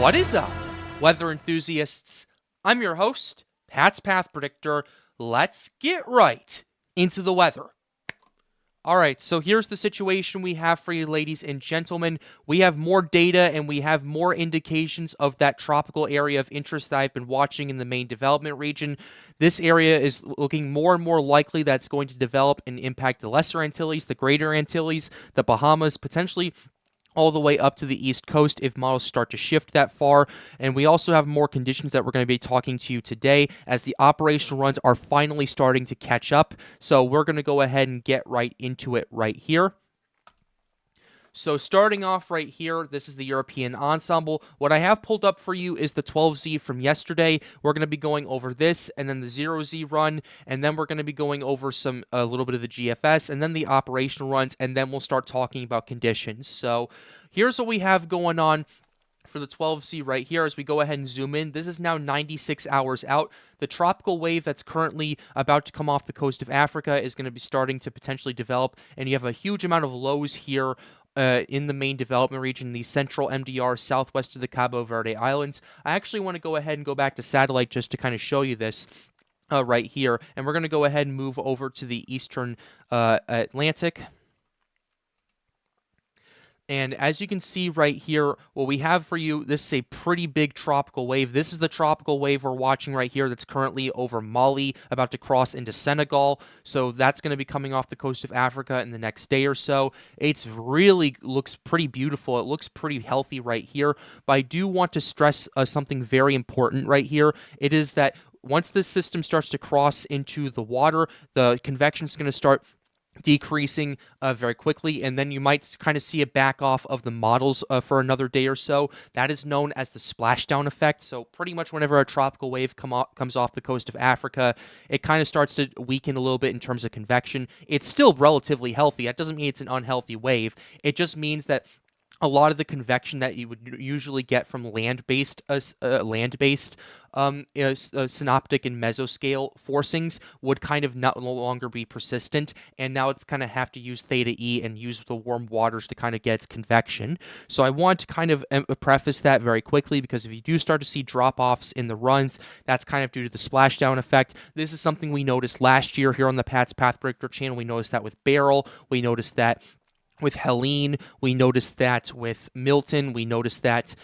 What is up, weather enthusiasts? I'm your host, Pat's Path Predictor. Let's get right into the weather. Alright, so here's the situation we have for you, ladies and gentlemen. We have more data and we have more indications of that tropical area of interest that I've been watching in the main development region. This area is looking more and more likely that it's going to develop and impact the Lesser Antilles, the Greater Antilles, the Bahamas, potentially all the way up to the East Coast if models start to shift that far. And we also have more conditions that we're going to be talking to you today as the operational runs are finally starting to catch up. So we're going to go ahead and get right into it right here. So starting off right here, this is the European ensemble. What I have pulled up for you is the 12Z from yesterday. We're going to be going over this and then the ZeroZ run, and then we're going to be going over a little bit of the GFS and then the operational runs, and then we'll start talking about conditions. So here's what we have going on for the 12Z right here as we go ahead and zoom in. This is now 96 hours out. The tropical wave that's currently about to come off the coast of Africa is going to be starting to potentially develop, and you have a huge amount of lows here in the main development region, the central MDR southwest of the Cabo Verde Islands. I actually want to go ahead and go back to satellite just to kind of show you this right here, and we're going to go ahead and move over to the eastern Atlantic. And as you can see right here, what we have for you, this is a pretty big tropical wave. This is the tropical wave we're watching right here that's currently over Mali, about to cross into Senegal. So that's going to be coming off the coast of Africa in the next day or so. It's really looks pretty beautiful. It looks pretty healthy right here. But I do want to stress something very important right here. It is that once this system starts to cross into the water, the convection is going to start decreasing very quickly, and then you might kind of see a back off of the models for another day or so. That is known as the splashdown effect. So pretty much whenever a tropical wave comes off the coast of Africa, it kind of starts to weaken a little bit in terms of convection. It's still relatively healthy. That doesn't mean it's an unhealthy wave. It just means that a lot of the convection that you would usually get from land-based synoptic and mesoscale forcings would kind of no longer be persistent, and now it's kind of have to use theta E and use the warm waters to kind of get its convection. So I want to kind of preface that very quickly, because if you do start to see drop-offs in the runs, that's kind of due to the splashdown effect. This is something we noticed last year here on the Pat's Path Predictor channel. We noticed that with Beryl. We noticed that with Helene, we noticed that with Milton, we noticed that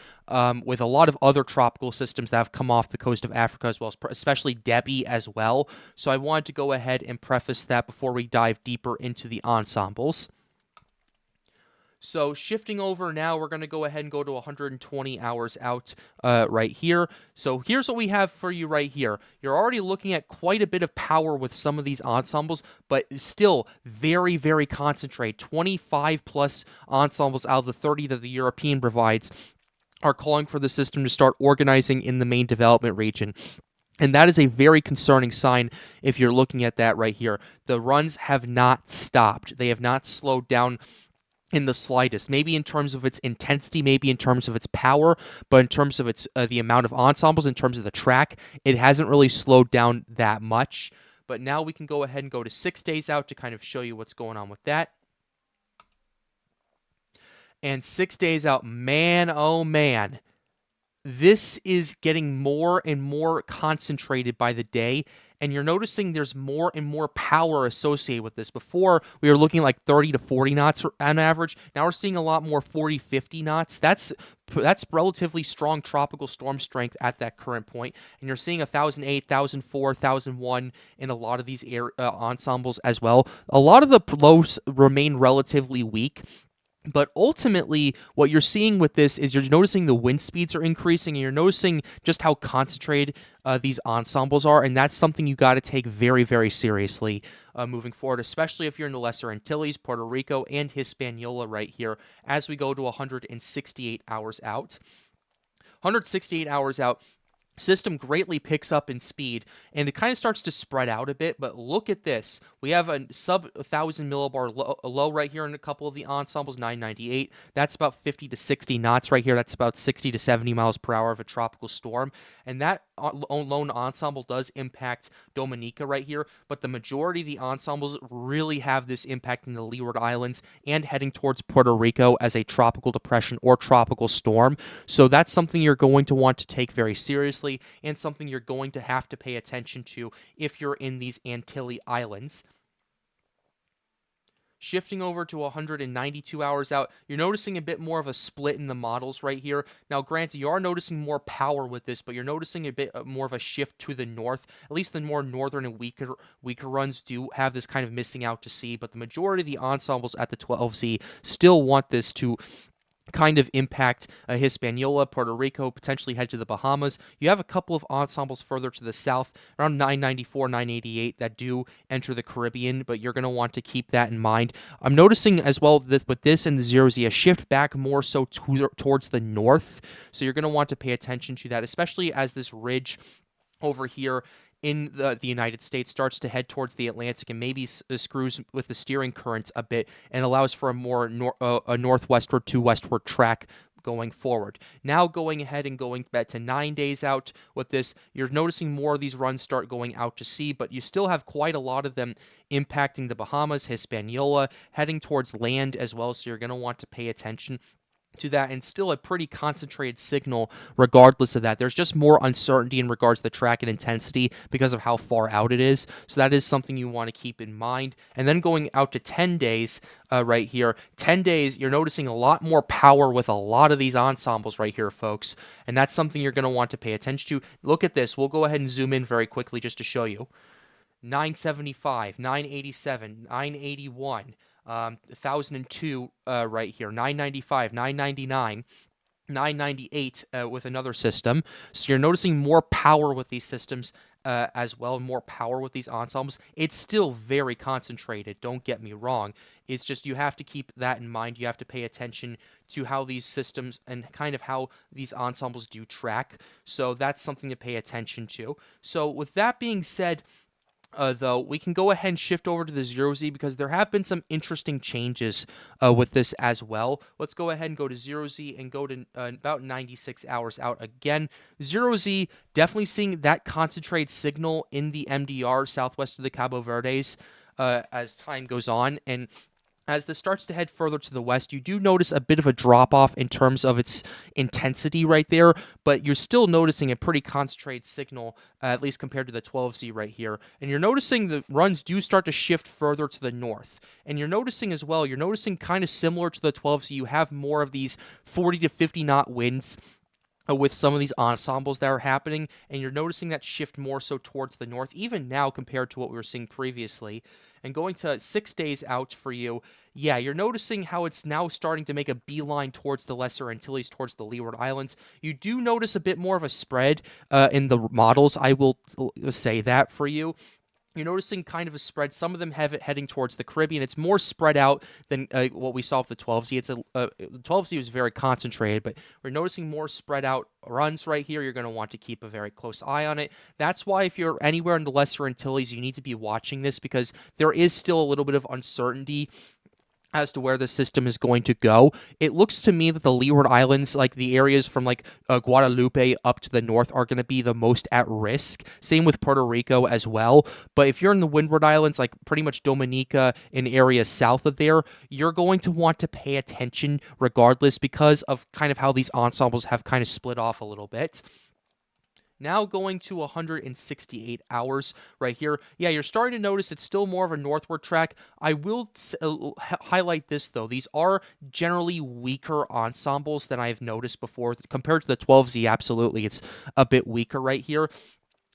with a lot of other tropical systems that have come off the coast of Africa as well, especially Debbie as well. So I wanted to go ahead and preface that before we dive deeper into the ensembles. So shifting over now, we're going to go ahead and go to 120 hours out right here. So here's what we have for you right here. You're already looking at quite a bit of power with some of these ensembles, but still very, very concentrated. 25 plus ensembles out of the 30 that the European provides are calling for the system to start organizing in the main development region. And that is a very concerning sign if you're looking at that right here. The runs have not stopped. They have not slowed down in the slightest, maybe in terms of its intensity, maybe in terms of its power, but in terms of its the amount of ensembles, in terms of the track, it hasn't really slowed down that much. But now we can go ahead and go to 6 days out to kind of show you what's going on with that. And 6 days out, man, oh man, this is getting more and more concentrated by the day, and you're noticing there's more and more power associated with this. Before, we were looking like 30 to 40 knots on average. Now we're seeing a lot more 40, 50 knots. That's relatively strong tropical storm strength at that current point, and you're seeing 1,008, 1,004, 1,001 in a lot of these ensembles as well. A lot of the lows remain relatively weak, but ultimately, what you're seeing with this is you're noticing the wind speeds are increasing, and you're noticing just how concentrated these ensembles are, and that's something you got to take very, very seriously moving forward, especially if you're in the Lesser Antilles, Puerto Rico, and Hispaniola right here as we go to 168 hours out. 168 hours out, system greatly picks up in speed, and it kind of starts to spread out a bit. But look at this. We have a sub 1,000 millibar low right here in a couple of the ensembles, 998. That's about 50 to 60 knots right here. That's about 60 to 70 miles per hour of a tropical storm. And that lone ensemble does impact Dominica right here, but the majority of the ensembles really have this impact in the Leeward Islands and heading towards Puerto Rico as a tropical depression or tropical storm. So that's something you're going to want to take very seriously and something you're going to have to pay attention to if you're in these Antilles Islands. Shifting over to 192 hours out, you're noticing a bit more of a split in the models right here. Now, granted, you are noticing more power with this, but you're noticing a bit more of a shift to the north. At least the more northern and weaker runs do have this kind of missing out to sea, but the majority of the ensembles at the 12Z still want this to kind of impact Hispaniola, Puerto Rico, potentially head to the Bahamas. You have a couple of ensembles further to the south, around 994, 988, that do enter the Caribbean, but you're going to want to keep that in mind. I'm noticing as well that with this and the ZeroZ, a shift back more so towards the north, so you're going to want to pay attention to that, especially as this ridge over here in the United States starts to head towards the Atlantic and maybe screws with the steering currents a bit and allows for a more a northwestward to westward track going forward. Now going ahead and going back to 9 days out with this, you're noticing more of these runs start going out to sea, but you still have quite a lot of them impacting the Bahamas, Hispaniola, heading towards land as well, so you're going to want to pay attention to that, and still a pretty concentrated signal regardless of that. There's just more uncertainty in regards to the track and intensity because of how far out it is, so that is something you want to keep in mind. And then going out to 10 days right here, 10 days, you're noticing a lot more power with a lot of these ensembles right here, folks, and that's something you're going to want to pay attention to. Look at this. We'll go ahead and zoom in very quickly just to show you. 975, 987, 981, 1002 right here, 995, 999, 998 with another system. So you're noticing more power with these systems as well, more power with these ensembles. It's still very concentrated, don't get me wrong. It's just you have to keep that in mind. You have to pay attention to how these systems and kind of how these ensembles do track. So that's something to pay attention to. So with that being said, though, we can go ahead and shift over to the ZeroZ because there have been some interesting changes with this as well. Let's go ahead and go to ZeroZ and go to about 96 hours out again. ZeroZ, definitely seeing that concentrated signal in the MDR southwest of the Cabo Verdes as time goes on, and as this starts to head further to the west, you do notice a bit of a drop-off in terms of its intensity right there, but you're still noticing a pretty concentrated signal, at least compared to the 12Z right here. And you're noticing the runs do start to shift further to the north. And you're noticing as well, you're noticing kind of similar to the 12Z, you have more of these 40 to 50 knot winds with some of these ensembles that are happening, and you're noticing that shift more so towards the north, even now compared to what we were seeing previously. And going to 6 days out for you, yeah, you're noticing how it's now starting to make a beeline towards the Lesser Antilles, towards the Leeward Islands. You do notice a bit more of a spread in the models, I will say that for you. You're noticing kind of a spread. Some of them have it heading towards the Caribbean. It's more spread out than what we saw with the 12Z. The 12Z was very concentrated, but we're noticing more spread out runs right here. You're going to want to keep a very close eye on it. That's why if you're anywhere in the Lesser Antilles, you need to be watching this because there is still a little bit of uncertainty as to where the system is going to go. It looks to me that the Leeward Islands, like the areas from like Guadalupe up to the north, are going to be the most at risk. Same with Puerto Rico as well. But if you're in the Windward Islands, like pretty much Dominica and areas south of there, you're going to want to pay attention regardless because of kind of how these ensembles have kind of split off a little bit. Now going to 168 hours right here. Yeah, you're starting to notice it's still more of a northward track. I will highlight this, though. These are generally weaker ensembles than I've noticed before. Compared to the 12Z, absolutely, it's a bit weaker right here.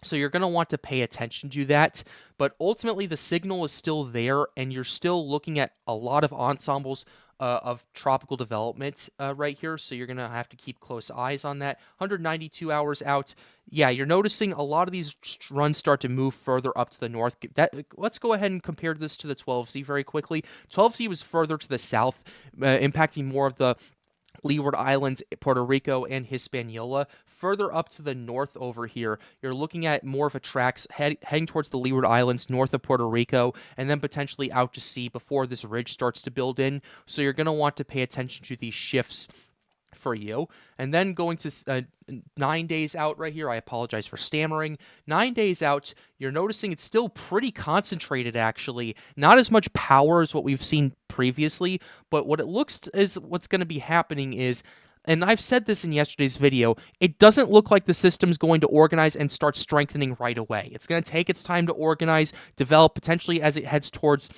So you're going to want to pay attention to that. But ultimately, the signal is still there, and you're still looking at a lot of ensembles of tropical development right here, so you're going to have to keep close eyes on that. 192 hours out, yeah, you're noticing a lot of these runs start to move further up to the north. Let's go ahead and compare this to the 12Z very quickly. 12Z was further to the south, impacting more of the Leeward Islands, Puerto Rico, and Hispaniola. further up to the north over here, you're looking at more of a tracks heading towards the Leeward Islands, north of Puerto Rico, and then potentially out to sea before this ridge starts to build in. So you're going to want to pay attention to these shifts for you. And then going to 9 days out right here, I apologize for stammering. 9 days out, you're noticing it's still pretty concentrated, actually. Not as much power as what we've seen previously, but what it looks is what's going to be happening is, and I've said this in yesterday's video, it doesn't look like the system's going to organize and start strengthening right away. It's going to take its time to organize, develop, potentially as it heads towards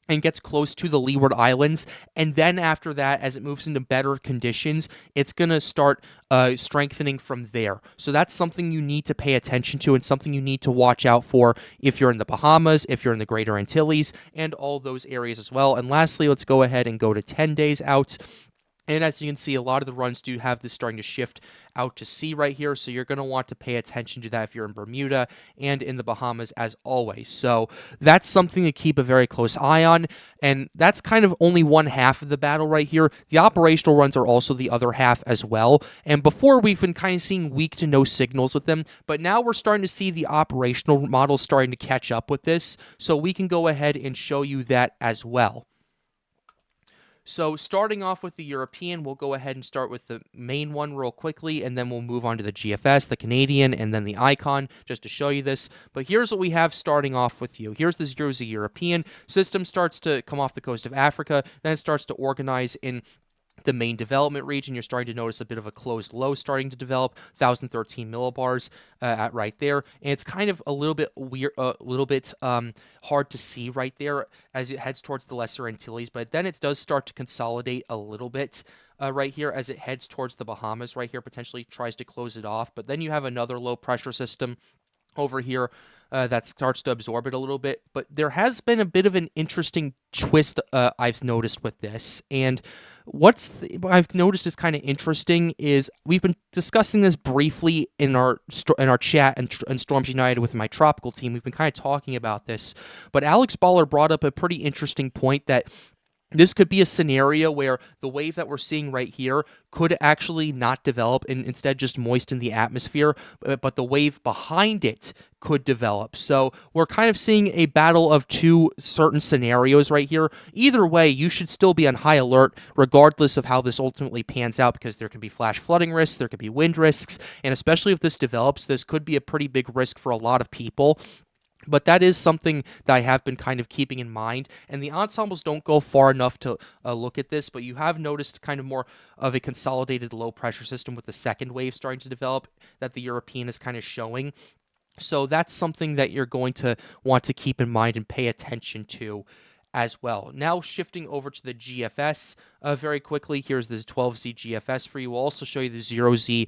and gets close to the Leeward Islands, and then after that, as it moves into better conditions, it's going to start strengthening from there. So that's something you need to pay attention to and something you need to watch out for if you're in the Bahamas, if you're in the Greater Antilles, and all those areas as well. And lastly, let's go ahead and go to 10 days out. And as you can see, a lot of the runs do have this starting to shift out to sea right here, so you're going to want to pay attention to that if you're in Bermuda and in the Bahamas as always. So that's something to keep a very close eye on, and that's kind of only one half of the battle right here. The operational runs are also the other half as well, and before we've been kind of seeing weak to no signals with them, but now we're starting to see the operational models starting to catch up with this, so we can go ahead and show you that as well. So starting off with the European, we'll go ahead and start with the main one real quickly, and then we'll move on to the GFS, the Canadian, and then the Icon, just to show you this. But here's what we have starting off with you. Here's the ZeroZ European. System starts to come off the coast of Africa, then it starts to organize in the main development region. You're starting to notice a bit of a closed low starting to develop, 1,013 millibars at right there, and it's kind of a little bit weird, hard to see right there as it heads towards the Lesser Antilles, but then it does start to consolidate a little bit right here as it heads towards the Bahamas right here, potentially tries to close it off, but then you have another low pressure system over here that starts to absorb it a little bit. But there has been a bit of an interesting twist I've noticed with this, and what I've noticed is kind of interesting is we've been discussing this briefly in our chat and Storms United with my tropical team. We've been kind of talking about this, but Alex Baller brought up a pretty interesting point that this could be a scenario where the wave that we're seeing right here could actually not develop and instead just moisten the atmosphere, but the wave behind it could develop. So we're kind of seeing a battle of two certain scenarios right here. Either way, you should still be on high alert regardless of how this ultimately pans out, because there could be flash flooding risks, there could be wind risks, and especially if this develops, this could be a pretty big risk for a lot of people. But that is something that I have been kind of keeping in mind, and the ensembles don't go far enough to look at this, but you have noticed kind of more of a consolidated low-pressure system with the second wave starting to develop that the European is kind of showing. So that's something that you're going to want to keep in mind and pay attention to as well. Now shifting over to the GFS very quickly, here's the 12Z GFS for you. We'll also show you the ZeroZ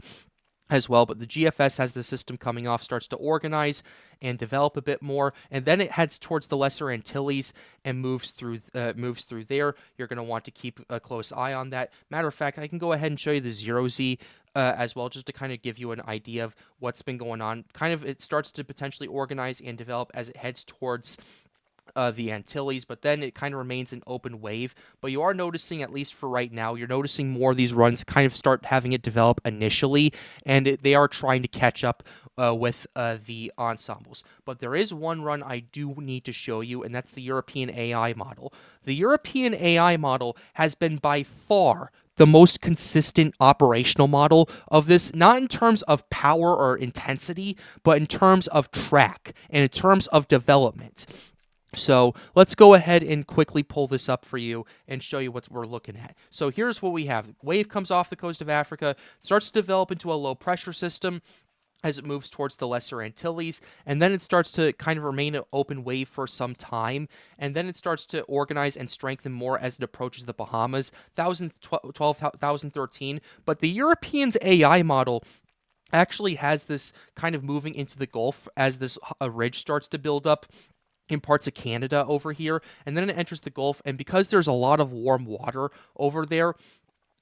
as well, but the GFS has the system coming off, starts to organize and develop a bit more, and then it heads towards the Lesser Antilles and moves through there. You're going to want to keep a close eye on that. Matter of fact, I can go ahead and show you the ZeroZ as well, just to kind of give you an idea of what's been going on. Kind of, it starts to potentially organize and develop as it heads towards the Antilles, but then it kind of remains an open wave. But you are noticing, at least for right now, you're noticing more of these runs kind of start having it develop initially, and they are trying to catch up with the ensembles. But there is one run I do need to show you, and that's the European AI model. The European AI model has been by far the most consistent operational model of this, not in terms of power or intensity, but in terms of track and in terms of development. So let's go ahead and quickly pull this up for you and show you what we're looking at. So here's what we have. Wave comes off the coast of Africa, starts to develop into a low pressure system as it moves towards the Lesser Antilles, and then it starts to kind of remain an open wave for some time, and then it starts to organize and strengthen more as it approaches the Bahamas, 1,013. But the European's AI model actually has this kind of moving into the Gulf as this ridge starts to build up in parts of Canada over here, and then it enters the Gulf, and because there's a lot of warm water over there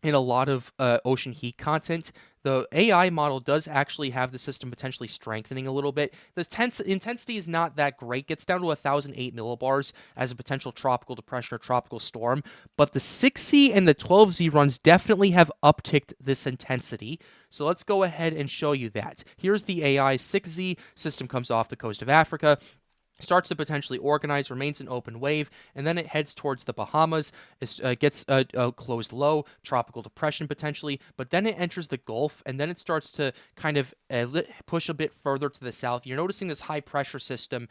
and a lot of ocean heat content, the AI model does actually have the system potentially strengthening a little bit. The intensity is not that great, gets down to 1,008 millibars as a potential tropical depression or tropical storm, but the 6Z and the 12Z runs definitely have upticked this intensity So let's go ahead and show you that. Here's the AI 6Z. System comes off the coast of Africa, starts to potentially organize, remains an open wave, and then it heads towards the Bahamas. It gets a closed low, tropical depression potentially, but then it enters the Gulf, and then it starts to kind of push a bit further to the south. You're noticing this high pressure system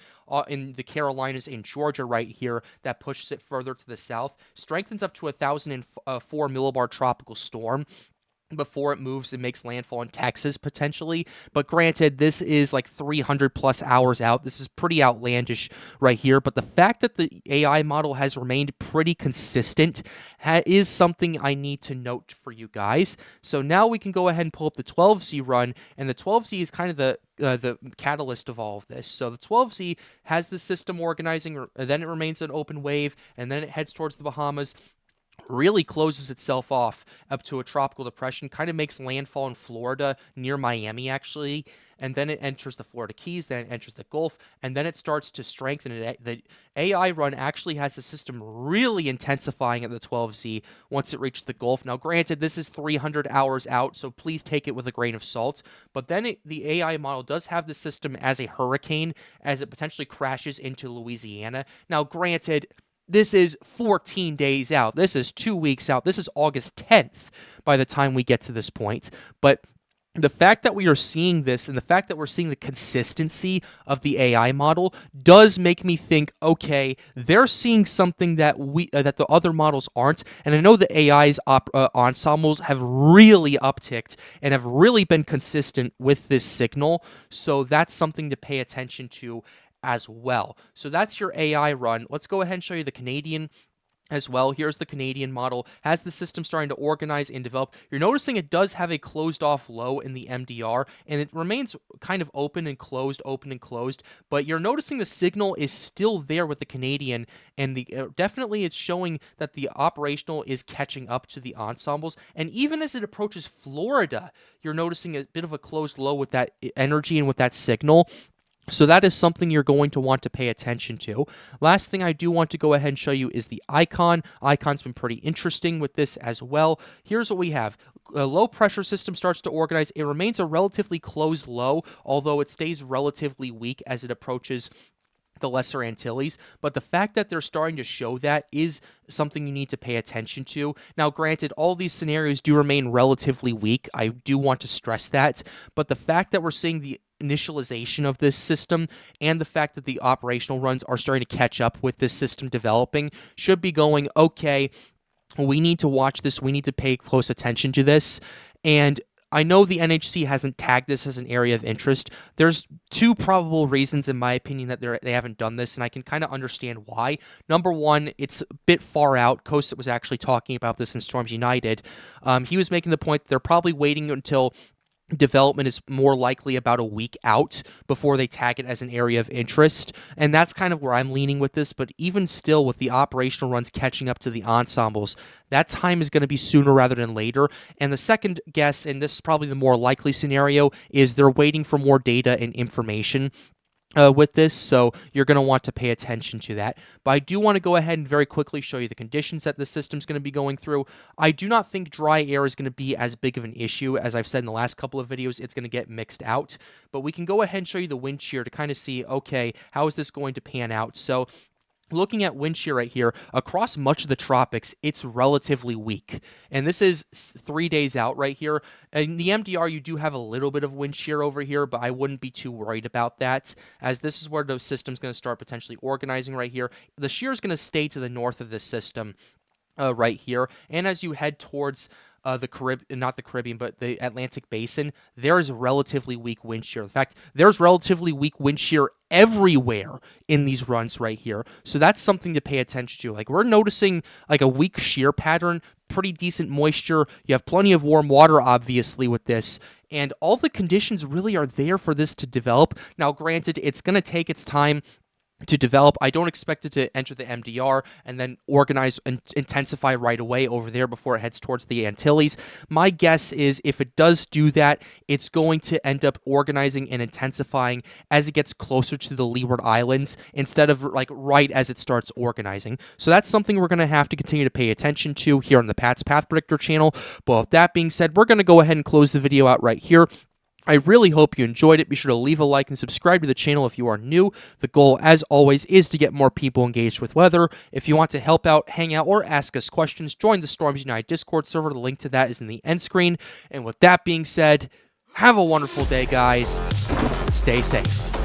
in the Carolinas and Georgia right here that pushes it further to the south, strengthens up to 1,004 millibar tropical storm before it moves and makes landfall in Texas potentially. But granted, this is like 300 plus hours out. This is pretty outlandish right here. But the fact that the AI model has remained pretty consistent is something I need to note for you guys. So now we can go ahead and pull up the 12Z run, and the 12Z is kind of the catalyst of all of this. So the 12Z has the system organizing, then it remains an open wave, and then it heads towards the Bahamas, really closes itself off up to a tropical depression, kind of makes landfall in Florida, near Miami actually, and then it enters the Florida Keys, then it enters the Gulf, and then it starts to strengthen it. The AI run actually has the system really intensifying at the 12Z once it reaches the Gulf. Now granted, this is 300 hours out, so please take it with a grain of salt, but then the AI model does have the system as a hurricane as it potentially crashes into Louisiana. Now granted, this is 14 days out. This is 2 weeks out. This is August 10th by the time we get to this point. But the fact that we are seeing this and the fact that we're seeing the consistency of the AI model does make me think, okay, they're seeing something that that the other models aren't. And I know the AI's ensembles have really upticked and have really been consistent with this signal. So that's something to pay attention to as well. So that's your AI run. Let's go ahead and show you the Canadian as well. Here's the Canadian model. Has the system starting to organize and develop. You're noticing it does have a closed off low in the MDR, and it remains kind of open and closed, but you're noticing the signal is still there with the Canadian, and definitely it's showing that the operational is catching up to the ensembles. And even as it approaches Florida, you're noticing a bit of a closed low with that energy and with that signal. So that is something you're going to want to pay attention to. Last thing I do want to go ahead and show you is the icon. Icon's been pretty interesting with this as well. Here's what we have. A low pressure system starts to organize. It remains a relatively closed low, although it stays relatively weak as it approaches the Lesser Antilles, but the fact that they're starting to show that is something you need to pay attention to. Now, granted, all these scenarios do remain relatively weak. I do want to stress that, but the fact that we're seeing the initialization of this system and the fact that the operational runs are starting to catch up with this system developing should be going, okay, we need to watch this, we need to pay close attention to this. And I know the NHC hasn't tagged this as an area of interest. There's two probable reasons, in my opinion, that they haven't done this, and I can kind of understand why. Number one, it's a bit far out. Kostet was actually talking about this in Storms United. He was making the point that they're probably waiting until development is more likely about a week out before they tag it as an area of interest, and that's kind of where I'm leaning with this. But even still, with the operational runs catching up to the ensembles, that time is going to be sooner rather than later. And the second guess, and this is probably the more likely scenario, is they're waiting for more data and information with this, so you're going to want to pay attention to that. But I do want to go ahead and very quickly show you the conditions that the system's going to be going through. I do not think dry air is going to be as big of an issue. As I've said in the last couple of videos, it's going to get mixed out. But we can go ahead and show you the wind shear to kind of see, okay, how is this going to pan out? So looking at wind shear right here, across much of the tropics, it's relatively weak. And this is 3 days out right here. In the MDR, you do have a little bit of wind shear over here, but I wouldn't be too worried about that, as this is where the system's going to start potentially organizing right here. The shear is going to stay to the north of this system right here. And as you head towards the Caribbean, but the Atlantic Basin, there's relatively weak wind shear. In fact, there's relatively weak wind shear everywhere in these runs right here. So that's something to pay attention to. Like, we're noticing like a weak shear pattern, pretty decent moisture. You have plenty of warm water, obviously, with this. And all the conditions really are there for this to develop. Now, granted, it's going to take its time. to develop. I don't expect it to enter the MDR and then organize and intensify right away over there before it heads towards the Antilles. My guess is if it does do that, it's going to end up organizing and intensifying as it gets closer to the Leeward Islands instead of like right as it starts organizing. So that's something we're going to have to continue to pay attention to here on the Pat's Path Predictor channel. But with that being said, we're going to go ahead and close the video out right here. I really hope you enjoyed it. Be sure to leave a like and subscribe to the channel if you are new. The goal, as always, is to get more people engaged with weather. If you want to help out, hang out, or ask us questions, join the Storms Unite Discord server. The link to that is in the end screen. And with that being said, have a wonderful day, guys. Stay safe.